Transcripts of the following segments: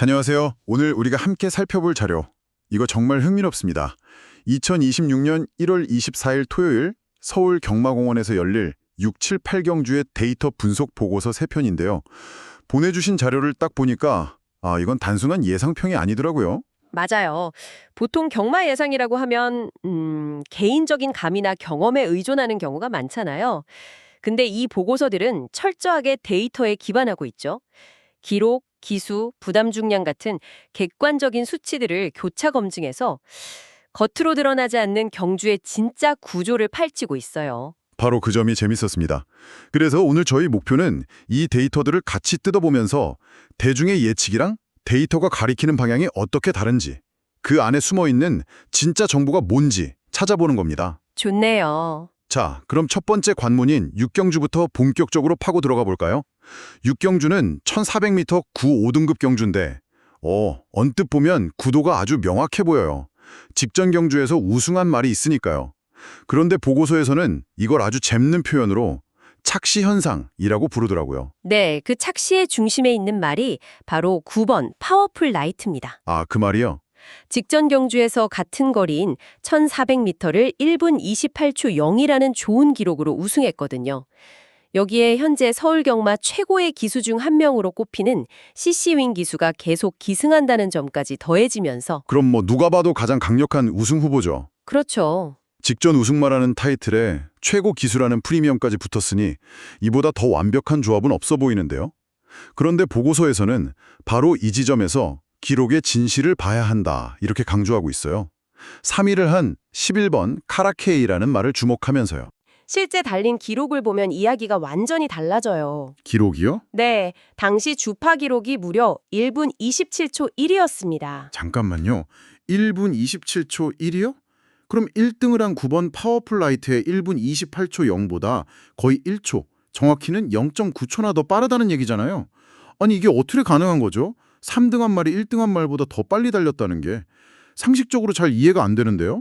안녕하세요. 오늘 우리가 함께 살펴볼 자료. 이거 정말 흥미롭습니다. 2026년 1월 24일 토요일 서울 경마공원에서 열릴 6, 7, 8경주의 데이터 분석 보고서 3편인데요. 보내주신 자료를 딱 보니까 이건 단순한 예상평이 아니더라고요. 맞아요. 보통 경마 예상이라고 하면 개인적인 감이나 경험에 의존하는 경우가 많잖아요. 근데 이 보고서들은 철저하게 데이터에 기반하고 있죠. 기록, 기수, 부담 중량 같은 객관적인 수치들을 교차 검증해서 겉으로 드러나지 않는 경주의 진짜 구조를 파헤치고 있어요. 바로 그 점이 재밌었습니다. 그래서 오늘 저희 목표는 이 데이터들을 같이 뜯어보면서 대중의 예측이랑 데이터가 가리키는 방향이 어떻게 다른지, 그 안에 숨어있는 진짜 정보가 뭔지 찾아보는 겁니다. 좋네요. 자, 그럼 첫 번째 관문인 육경주부터 본격적으로 파고 들어가 볼까요? 육경주는 1400m 구 5등급 경주인데 언뜻 보면 구도가 아주 명확해 보여요. 직전 경주에서 우승한 말이 있으니까요. 그런데 보고서에서는 이걸 아주 잼는 표현으로 착시 현상이라고 부르더라고요. 네, 그 착시의 중심에 있는 말이 바로 9번 파워풀 라이트입니다. 아, 그 말이요? 직전 경주에서 같은 거리인 1400m를 1분 28초 0이라는 좋은 기록으로 우승했거든요. 여기에 현재 서울 경마 최고의 기수 중 한 명으로 꼽히는 CC윙 기수가 계속 기승한다는 점까지 더해지면서 그럼 누가 봐도 가장 강력한 우승 후보죠. 그렇죠. 직전 우승마라는 타이틀에 최고 기수라는 프리미엄까지 붙었으니 이보다 더 완벽한 조합은 없어 보이는데요. 그런데 보고서에서는 바로 이 지점에서 기록의 진실을 봐야 한다 이렇게 강조하고 있어요. 3위를 한 11번 카라케이라는 말을 주목하면서요. 실제 달린 기록을 보면 이야기가 완전히 달라져요. 기록이요? 네, 당시 주파 기록이 무려 1분 27초 1이었습니다. 잠깐만요. 1분 27초 1이요? 그럼 1등을 한 9번 파워풀 라이트의 1분 28초 0보다 거의 1초, 정확히는 0.9초나 더 빠르다는 얘기잖아요. 아니 이게 어떻게 가능한 거죠? 3등 한 말이 1등 한 말보다 더 빨리 달렸다는 게 상식적으로 잘 이해가 안 되는데요.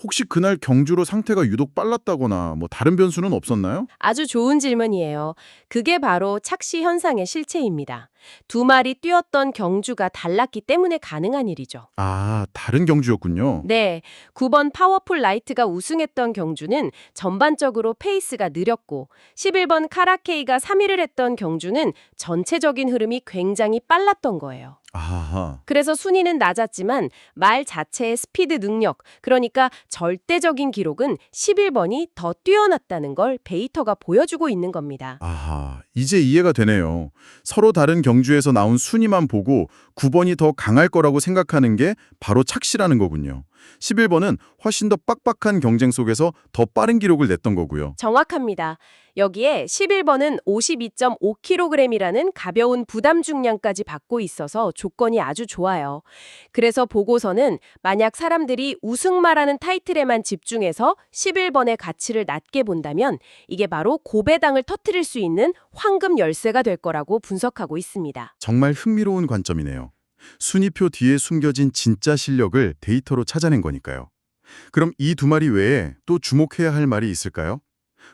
혹시 그날 경주로 상태가 유독 빨랐다거나 다른 변수는 없었나요? 아주 좋은 질문이에요. 그게 바로 착시 현상의 실체입니다. 두 마리 뛰었던 경주가 달랐기 때문에 가능한 일이죠. 아, 다른 경주였군요. 네, 9번 파워풀 라이트가 우승했던 경주는 전반적으로 페이스가 느렸고 11번 카라케이가 3위를 했던 경주는 전체적인 흐름이 굉장히 빨랐던 거예요. 아하. 그래서 순위는 낮았지만 말 자체의 스피드 능력, 그러니까 절대적인 기록은 11번이 더 뛰어났다는 걸 데이터가 보여주고 있는 겁니다. 아하, 이제 이해가 되네요. 서로 다른 경주에서 나온 순위만 보고 9번이 더 강할 거라고 생각하는 게 바로 착시라는 거군요. 11번은 훨씬 더 빡빡한 경쟁 속에서 더 빠른 기록을 냈던 거고요. 정확합니다. 여기에 11번은 52.5kg이라는 가벼운 부담 중량까지 받고 있어서 조건이 아주 좋아요. 그래서 보고서는 만약 사람들이 우승마라는 타이틀에만 집중해서 11번의 가치를 낮게 본다면 이게 바로 고배당을 터뜨릴 수 있는 황금 열쇠가 될 거라고 분석하고 있습니다. 정말 흥미로운 관점이네요. 순위표 뒤에 숨겨진 진짜 실력을 데이터로 찾아낸 거니까요. 그럼 이 두 마리 외에 또 주목해야 할 말이 있을까요?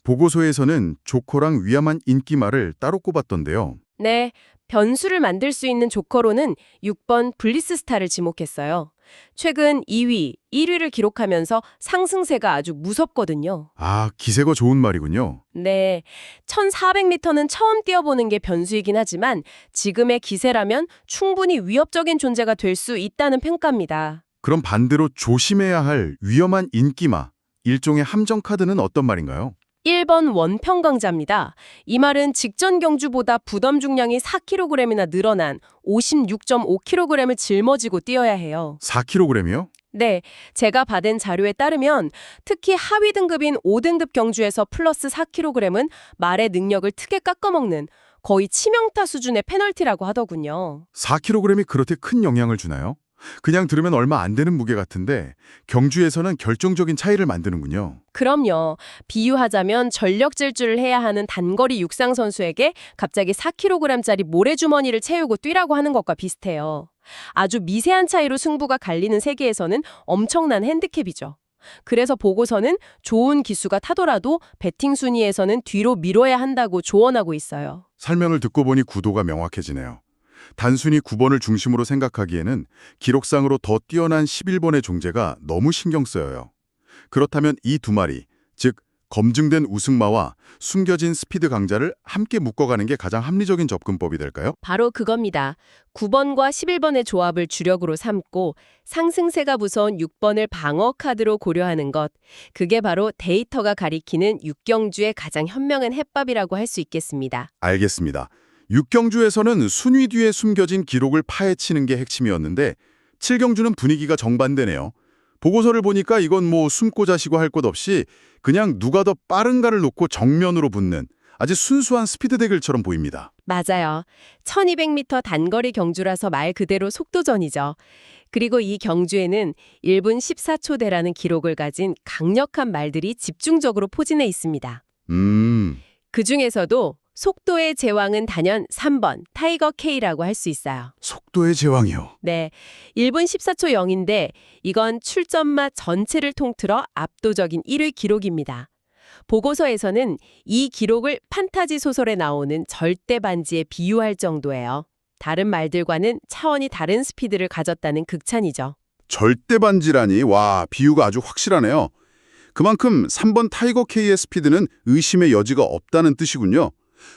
보고서에서는 조커랑 위험한 인기말을 따로 꼽았던데요. 네, 변수를 만들 수 있는 조커로는 6번 블리스스타를 지목했어요. 최근 2위, 1위를 기록하면서 상승세가 아주 무섭거든요. 아, 기세가 좋은 말이군요. 네, 1400m는 처음 뛰어보는 게 변수이긴 하지만 지금의 기세라면 충분히 위협적인 존재가 될 수 있다는 평가입니다. 그럼 반대로 조심해야 할 위험한 인기마, 일종의 함정 카드는 어떤 말인가요? 1번 원평강자입니다. 이 말은 직전 경주보다 부담 중량이 4kg이나 늘어난 56.5kg을 짊어지고 뛰어야 해요. 4kg이요? 네, 제가 받은 자료에 따르면 특히 하위 등급인 5등급 경주에서 플러스 4kg은 말의 능력을 크게 깎아먹는 거의 치명타 수준의 페널티라고 하더군요. 4kg이 그렇게 큰 영향을 주나요? 그냥 들으면 얼마 안 되는 무게 같은데 경주에서는 결정적인 차이를 만드는군요. 그럼요. 비유하자면 전력 질주를 해야 하는 단거리 육상 선수에게 갑자기 4kg짜리 모래주머니를 채우고 뛰라고 하는 것과 비슷해요. 아주 미세한 차이로 승부가 갈리는 세계에서는 엄청난 핸디캡이죠. 그래서 보고서는 좋은 기수가 타더라도 배팅 순위에서는 뒤로 미뤄야 한다고 조언하고 있어요. 설명을 듣고 보니 구도가 명확해지네요. 단순히 9번을 중심으로 생각하기에는 기록상으로 더 뛰어난 11번의 존재가 너무 신경 쓰여요. 그렇다면 이 두 마리, 즉 검증된 우승마와 숨겨진 스피드 강자를 함께 묶어가는 게 가장 합리적인 접근법이 될까요? 바로 그겁니다. 9번과 11번의 조합을 주력으로 삼고 상승세가 무서운 6번을 방어 카드로 고려하는 것. 그게 바로 데이터가 가리키는 육경주의 가장 현명한 해법이라고 할 수 있겠습니다. 알겠습니다. 육경주에서는 순위 뒤에 숨겨진 기록을 파헤치는 게 핵심이었는데 7경주는 분위기가 정반대네요. 보고서를 보니까 이건 뭐 숨고 자시고 할 것 없이 그냥 누가 더 빠른가를 놓고 정면으로 붙는 아주 순수한 스피드 대결처럼 보입니다. 맞아요. 1200m 단거리 경주라서 말 그대로 속도전이죠. 그리고 이 경주에는 1분 14초대라는 기록을 가진 강력한 말들이 집중적으로 포진해 있습니다. 그 중에서도 속도의 제왕은 단연 3번 타이거 K라고 할 수 있어요. 속도의 제왕이요. 네, 1분 14초 0인데 이건 출전마 전체를 통틀어 압도적인 1위 기록입니다. 보고서에서는 이 기록을 판타지 소설에 나오는 절대 반지에 비유할 정도예요. 다른 말들과는 차원이 다른 스피드를 가졌다는 극찬이죠. 절대 반지라니 와 비유가 아주 확실하네요. 그만큼 3번 타이거 K의 스피드는 의심의 여지가 없다는 뜻이군요.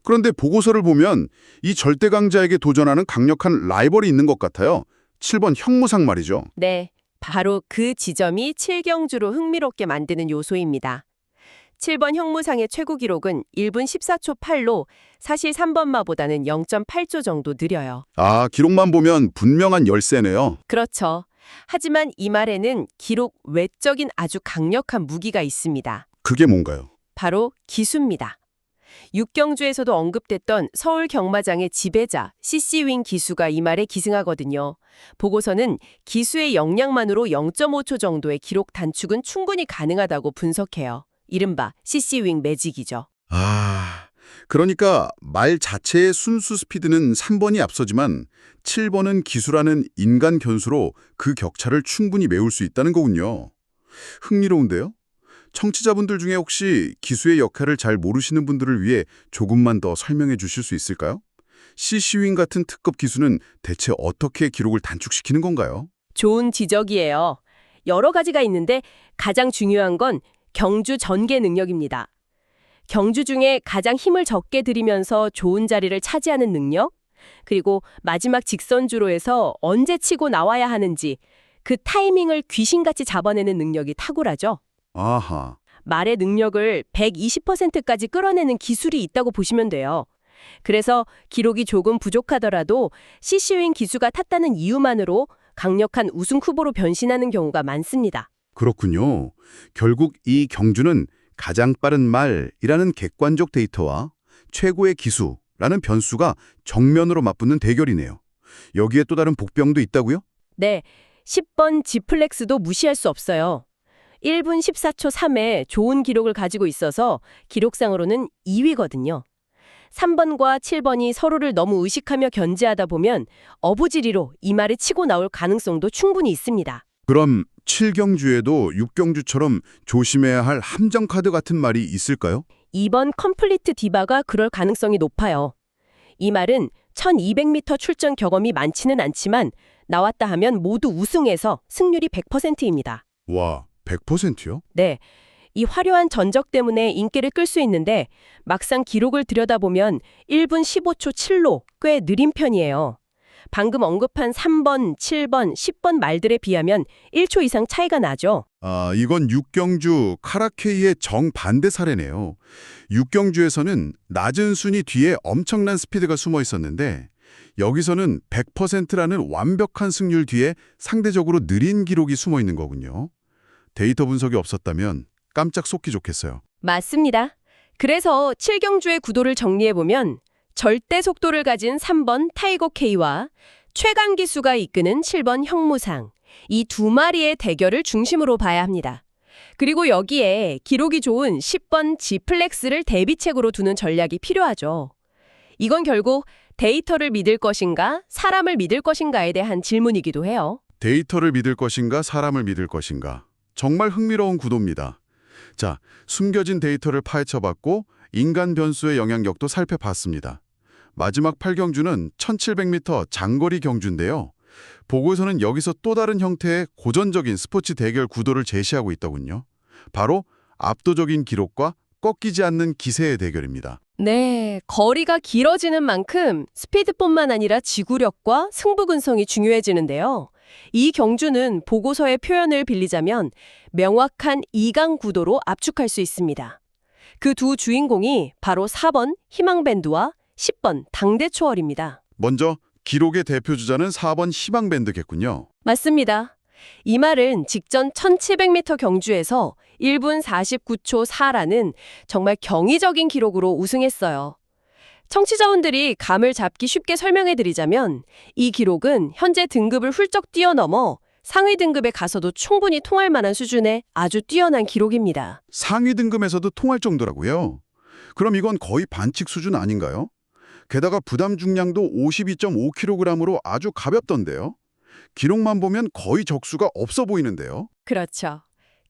그런데 보고서를 보면 이 절대 강자에게 도전하는 강력한 라이벌이 있는 것 같아요. 7번 형무상 말이죠. 네, 바로 그 지점이 7경주로 흥미롭게 만드는 요소입니다. 7번 형무상의 최고 기록은 1분 14초 8로 사실 3번마보다는 0.8초 정도 느려요. 아, 기록만 보면 분명한 열세네요. 그렇죠. 하지만 이 말에는 기록 외적인 아주 강력한 무기가 있습니다. 그게 뭔가요? 바로 기수입니다. 육경주에서도 언급됐던 서울 경마장의 지배자 CC윙 기수가 이 말에 기승하거든요. 보고서는 기수의 역량만으로 0.5초 정도의 기록 단축은 충분히 가능하다고 분석해요. 이른바 CC윙 매직이죠. 아, 그러니까 말 자체의 순수 스피드는 3번이 앞서지만 7번은 기수라는 인간 변수로 그 격차를 충분히 메울 수 있다는 거군요. 흥미로운데요? 청취자분들 중에 혹시 기수의 역할을 잘 모르시는 분들을 위해 조금만 더 설명해 주실 수 있을까요? CC윙 같은 특급 기수는 대체 어떻게 기록을 단축시키는 건가요? 좋은 지적이에요. 여러 가지가 있는데 가장 중요한 건 경주 전개 능력입니다. 경주 중에 가장 힘을 적게 들이면서 좋은 자리를 차지하는 능력, 그리고 마지막 직선주로에서 언제 치고 나와야 하는지 그 타이밍을 귀신같이 잡아내는 능력이 탁월하죠. 아하, 말의 능력을 120%까지 끌어내는 기술이 있다고 보시면 돼요. 그래서 기록이 조금 부족하더라도 CC윙 기수가 탔다는 이유만으로 강력한 우승 후보로 변신하는 경우가 많습니다. 그렇군요. 결국 이 경주는 가장 빠른 말이라는 객관적 데이터와 최고의 기수라는 변수가 정면으로 맞붙는 대결이네요. 여기에 또 다른 복병도 있다고요? 네, 10번 지플렉스도 무시할 수 없어요. 1분 14초 3에 좋은 기록을 가지고 있어서 기록상으로는 2위거든요. 3번과 7번이 서로를 너무 의식하며 견제하다 보면 어부지리로 이 말을 치고 나올 가능성도 충분히 있습니다. 그럼 7경주에도 6경주처럼 조심해야 할 함정 카드 같은 말이 있을까요? 2번 컴플리트 디바가 그럴 가능성이 높아요. 이 말은 1200m 출전 경험이 많지는 않지만 나왔다 하면 모두 우승해서 승률이 100%입니다. 와, 100%요? 네, 이 화려한 전적 때문에 인기를 끌 수 있는데 막상 기록을 들여다보면 1분 15초 7로 꽤 느린 편이에요. 방금 언급한 3번, 7번, 10번 말들에 비하면 1초 이상 차이가 나죠. 아, 이건 6경주 카라케이의 정반대 사례네요. 6경주에서는 낮은 순위 뒤에 엄청난 스피드가 숨어 있었는데 여기서는 100%라는 완벽한 승률 뒤에 상대적으로 느린 기록이 숨어 있는 거군요. 데이터 분석이 없었다면 깜짝 속기 좋겠어요. 맞습니다. 그래서 7경주의 구도를 정리해보면 절대 속도를 가진 3번 타이거 K와 최강 기수가 이끄는 7번 형무상, 이 두 마리의 대결을 중심으로 봐야 합니다. 그리고 여기에 기록이 좋은 10번 지플렉스를 대비책으로 두는 전략이 필요하죠. 이건 결국 데이터를 믿을 것인가, 사람을 믿을 것인가에 대한 질문이기도 해요. 데이터를 믿을 것인가, 사람을 믿을 것인가. 정말 흥미로운 구도입니다. 자, 숨겨진 데이터를 파헤쳐봤고 인간 변수의 영향력도 살펴봤습니다. 마지막 8경주는 1700m 장거리 경주인데요. 보고서는 여기서 또 다른 형태의 고전적인 스포츠 대결 구도를 제시하고 있더군요. 바로 압도적인 기록과 꺾이지 않는 기세의 대결입니다. 네, 거리가 길어지는 만큼 스피드뿐만 아니라 지구력과 승부근성이 중요해지는데요. 이 경주는 보고서의 표현을 빌리자면 명확한 2강 구도로 압축할 수 있습니다. 그 두 주인공이 바로 4번 희망밴드와 10번 당대초월입니다. 먼저 기록의 대표 주자는 4번 희망밴드겠군요. 맞습니다. 이 말은 직전 1700m 경주에서 1분 49초 4라는 정말 경이적인 기록으로 우승했어요. 청취자분들이 감을 잡기 쉽게 설명해드리자면 이 기록은 현재 등급을 훌쩍 뛰어넘어 상위 등급에 가서도 충분히 통할 만한 수준의 아주 뛰어난 기록입니다. 상위 등급에서도 통할 정도라고요? 그럼 이건 거의 반칙 수준 아닌가요? 게다가 부담 중량도 52.5kg으로 아주 가볍던데요? 기록만 보면 거의 적수가 없어 보이는데요? 그렇죠.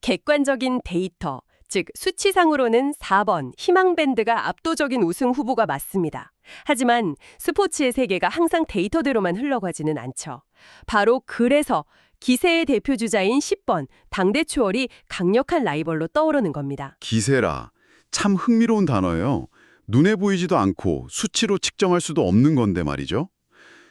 객관적인 데이터, 즉 수치상으로는 4번 희망밴드가 압도적인 우승 후보가 맞습니다. 하지만 스포츠의 세계가 항상 데이터대로만 흘러가지는 않죠. 바로 그래서 기세의 대표 주자인 10번 당대초월이 강력한 라이벌로 떠오르는 겁니다. 기세라. 참 흥미로운 단어예요. 눈에 보이지도 않고 수치로 측정할 수도 없는 건데 말이죠.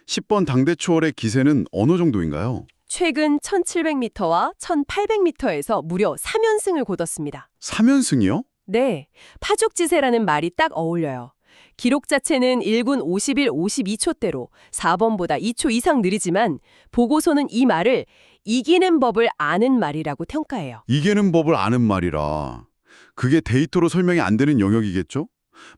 10번 당대초월의 기세는 어느 정도인가요? 최근 1700m와 1800m에서 무려 3연승을 거뒀습니다. 3연승이요? 네, 파죽지세라는 말이 딱 어울려요. 기록 자체는 1군 51, 52초대로 4번보다 2초 이상 느리지만 보고서는 이 말을 이기는 법을 아는 말이라고 평가해요. 이기는 법을 아는 말이라. 그게 데이터로 설명이 안 되는 영역이겠죠?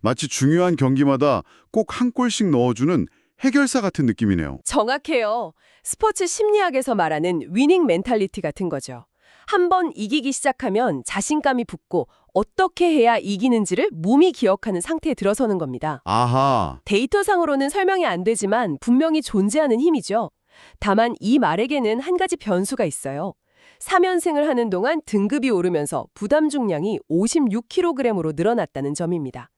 마치 중요한 경기마다 꼭 한 골씩 넣어주는 해결사 같은 느낌이네요. 정확해요. 스포츠 심리학에서 말하는 위닝 멘탈리티 같은 거죠. 한 번 이기기 시작하면 자신감이 붙고 어떻게 해야 이기는지를 몸이 기억하는 상태에 들어서는 겁니다. 아하, 데이터상으로는 설명이 안 되지만 분명히 존재하는 힘이죠. 다만 이 말에게는 한 가지 변수가 있어요. 3연승을 하는 동안 등급이 오르면서 부담 중량이 56kg으로 늘어났다는 점입니다.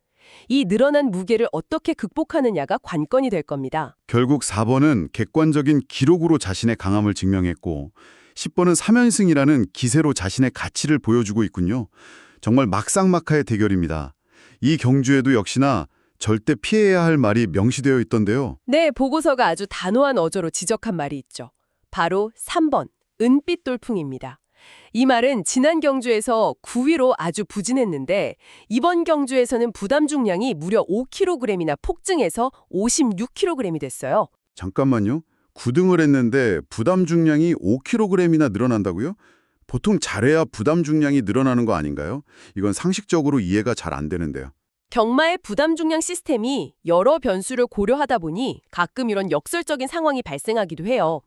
이 늘어난 무게를 어떻게 극복하느냐가 관건이 될 겁니다. 결국 4번은 객관적인 기록으로 자신의 강함을 증명했고 10번은 3연승이라는 기세로 자신의 가치를 보여주고 있군요. 정말 막상막하의 대결입니다. 이 경주에도 역시나 절대 피해야 할 말이 명시되어 있던데요. 네, 보고서가 아주 단호한 어조로 지적한 말이 있죠. 바로 3번, 은빛 돌풍입니다. 이 말은 지난 경주에서 9위로 아주 부진했는데 이번 경주에서는 부담 중량이 무려 5kg이나 폭증해서 56kg이 됐어요. 잠깐만요. 9등을 했는데 부담 중량이 5kg이나 늘어난다고요? 보통 잘해야 부담 중량이 늘어나는 거 아닌가요? 이건 상식적으로 이해가 잘 안 되는데요. 경마의 부담 중량 시스템이 여러 변수를 고려하다 보니 가끔 이런 역설적인 상황이 발생하기도 해요.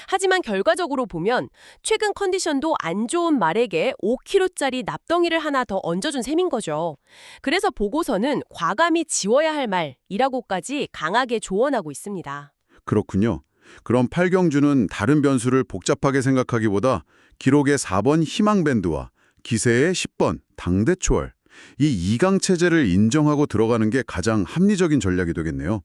하지만 결과적으로 보면 최근 컨디션도 안 좋은 말에게 5kg짜리 납덩이를 하나 더 얹어준 셈인 거죠. 그래서 보고서는 과감히 지워야 할 말이라고까지 강하게 조언하고 있습니다. 그렇군요. 그럼 8경주는 다른 변수를 복잡하게 생각하기보다 기록의 4번 희망밴드와 기세의 10번 당대초월, 이 2강 체제를 인정하고 들어가는 게 가장 합리적인 전략이 되겠네요.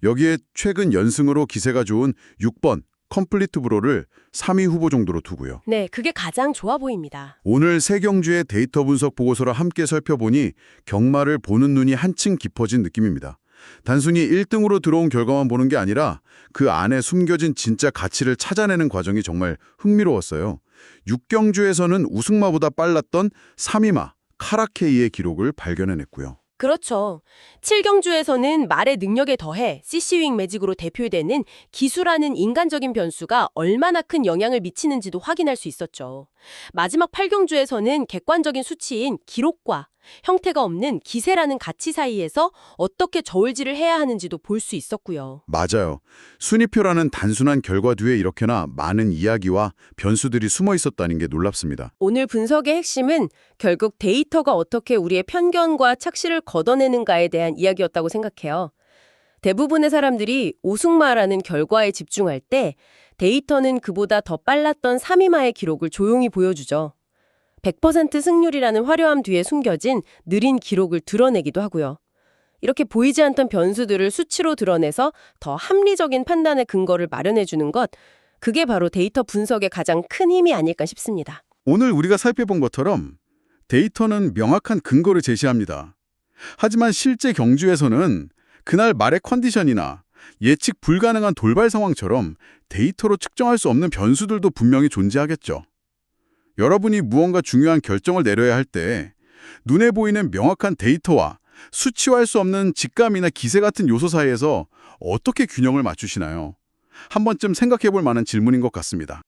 여기에 최근 연승으로 기세가 좋은 6번 컴플리트 브로를 3위 후보 정도로 두고요. 네, 그게 가장 좋아 보입니다. 오늘 세 경주의 데이터 분석 보고서를 함께 살펴보니 경마를 보는 눈이 한층 깊어진 느낌입니다. 단순히 1등으로 들어온 결과만 보는 게 아니라 그 안에 숨겨진 진짜 가치를 찾아내는 과정이 정말 흥미로웠어요. 6경주에서는 우승마보다 빨랐던 3위마 카라케이의 기록을 발견해냈고요. 그렇죠. 7경주에서는 말의 능력에 더해 CC윙 매직으로 대표되는 기수라는 인간적인 변수가 얼마나 큰 영향을 미치는지도 확인할 수 있었죠. 마지막 8경주에서는 객관적인 수치인 기록과 형태가 없는 기세라는 가치 사이에서 어떻게 저울질을 해야 하는지도 볼 수 있었고요. 맞아요. 순위표라는 단순한 결과 뒤에 이렇게나 많은 이야기와 변수들이 숨어 있었다는 게 놀랍습니다. 오늘 분석의 핵심은 결국 데이터가 어떻게 우리의 편견과 착시를 걷어내는가에 대한 이야기였다고 생각해요. 대부분의 사람들이 우승마라는 결과에 집중할 때 데이터는 그보다 더 빨랐던 3위마의 기록을 조용히 보여주죠. 100% 승률이라는 화려함 뒤에 숨겨진 느린 기록을 드러내기도 하고요. 이렇게 보이지 않던 변수들을 수치로 드러내서 더 합리적인 판단의 근거를 마련해 주는 것, 그게 바로 데이터 분석의 가장 큰 힘이 아닐까 싶습니다. 오늘 우리가 살펴본 것처럼 데이터는 명확한 근거를 제시합니다. 하지만 실제 경주에서는 그날 말의 컨디션이나 예측 불가능한 돌발 상황처럼 데이터로 측정할 수 없는 변수들도 분명히 존재하겠죠. 여러분이 무언가 중요한 결정을 내려야 할 때 눈에 보이는 명확한 데이터와 수치화할 수 없는 직감이나 기세 같은 요소 사이에서 어떻게 균형을 맞추시나요? 한 번쯤 생각해 볼 만한 질문인 것 같습니다.